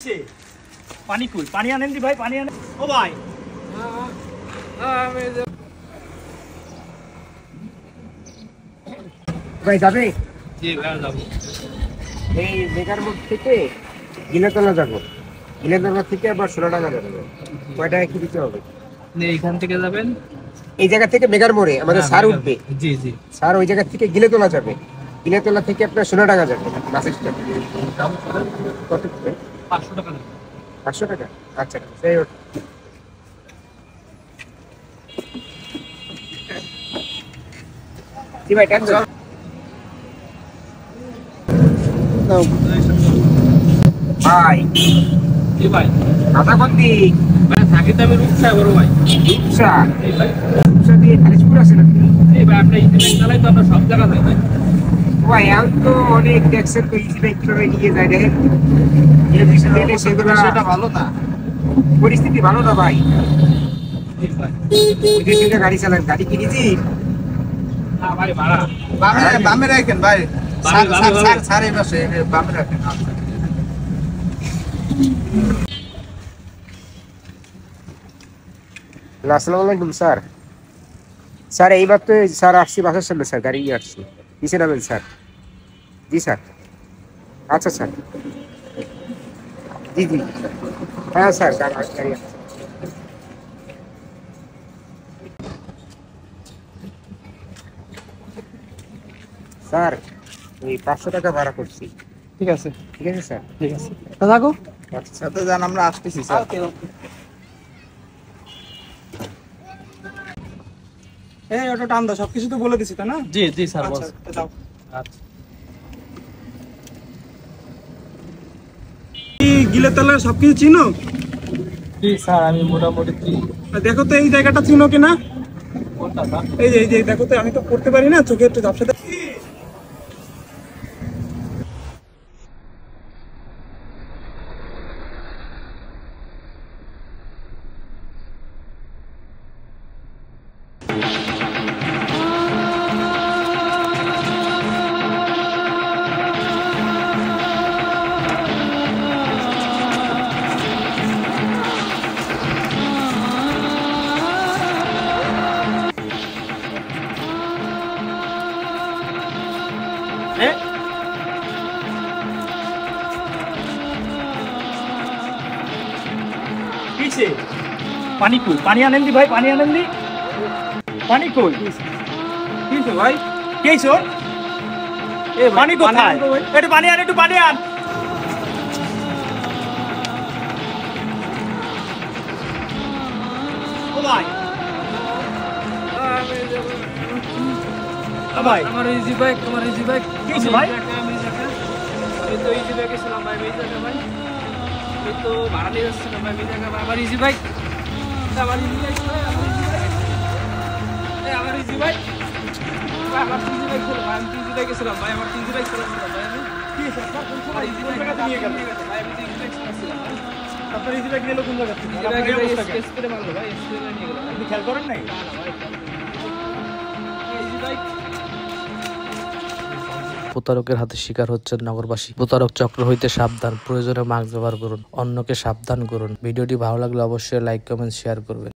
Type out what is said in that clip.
पानी कूल पानी आने दी भाई पानी आने ओ भाई ভাই যাবে জি ভাই যাব এই বেকার মোড় থেকে গিলেতলা যাব গিলেতলা থেকে আবার 16 টাকা যাবে কয় টাকা কি দিতে হবে নে এখান থেকে যাবেন এই জায়গা থেকে বেকার মোড়ে আমাদের স্যার উঠবে জি জি স্যার ওই জায়গা থেকে গিলেতলা যাবে গিলেতলা থেকে আপনার 16 টাকা যাবে বাস স্ট্যান্ড কত 500 টাকা 500 টাকা আচ্ছা সেই জি ভাই টাকা ভাই জি ভাই আটা কোনটি ভাই থাকি তো আমি রূপসা বড় ভাই রূপসা এই ভাই রূপসা দিয়ে খালিশপুর আছে নাকি এই ভাই আমরা ইন্টারনেট চালাই তো আমরা সব জায়গা যাই ভাই ভাই এখন তো অনেক ট্যাক্সের তো ইজি বাইক কিভাবে নিয়ে যায় দেখেন সেটা ভালো না পরিস্থিতি ভালো না ভাই জি ভাই বিদেশিরা গাড়ি চালান গাড়ি কিনেছি না ভাই ভাড়া বামে রাখেন ভাই স্যার এই পাশে বামে রাখেন আসসালামু আলাইকুম স্যার স্যার এইবার তো স্যার আসছি বাসার সামনে স্যার গাড়ি নিয়ে আসছি কিসে নামেন স্যার জি স্যার আচ্ছা স্যার জি জি হ্যাঁ স্যার গাড়ি আসছে স্যার ওই 500 টাকা ভাড়া করছি ঠিক আছে স্যার ঠিক আছে তো থাকো সাথে যান আমরা আসতেছি স্যার এই অটো টান দাও সবকিছু তো বলে দিছি তাই না জি জি স্যার বস আচ্ছা দাও আচ্ছা কি গিলেতলার সবকিছু চিনো জি স্যার আমি মোটামুটি আর দেখো তো এই জায়গাটা চিনো কিনা কোনটা স্যার এই যে দেখো তো আমি তো পড়তে পারি না চোখে একটু ঝাপসা पीछे पानी कूल पानी आने दी भाई पानी आने दी पानी कूल কিছে ভাই কে শোন এ পানি কোথায় একটু পানি আন একটু পানি আন ও ভাই ও ভাই আমার ইজি বাইক কি হইছে ভাই আমি তো ইজি বাইকে ছিলাম ভাই এই জায়গা ভাই আমি তো ভাড়া নিয়ে যাচ্ছিলাম ভাই এই জায়গা আমার ইজি বাইক আমার ইজি বাইক আমার ইজি বাইক আমার ইজি বাইক ছিল ভাই আমি ইজি বাইকে ছিলাম ভাই আমার ইজি বাইক ছিল ভাই আমি কি স্যার কোন সময় ইজি কোন জায়গা নিয়ে গেল ভাই আমি ইজি বাইক ছিলাম আপনার ইজি ব্যাগ নিয়ে কোন জায়গা থেকে ইজি বাইকে স্কেচ করে মারলো ভাই স্কেচ নিয়ে গেল আপনি খেয়াল করেন নাই না ভাই ইজি বাইক প্রতারকের হাতে শিকার হচ্ছেন নগরবাসী। প্রতারক চক্র হইতে সাবধান, প্রয়োজনে মাস্ক ব্যবহার করুন, অন্যকে সাবধান করুন। ভিডিওটি ভালো লাগলে অবশ্যই লাইক কমেন্ট শেয়ার করবেন।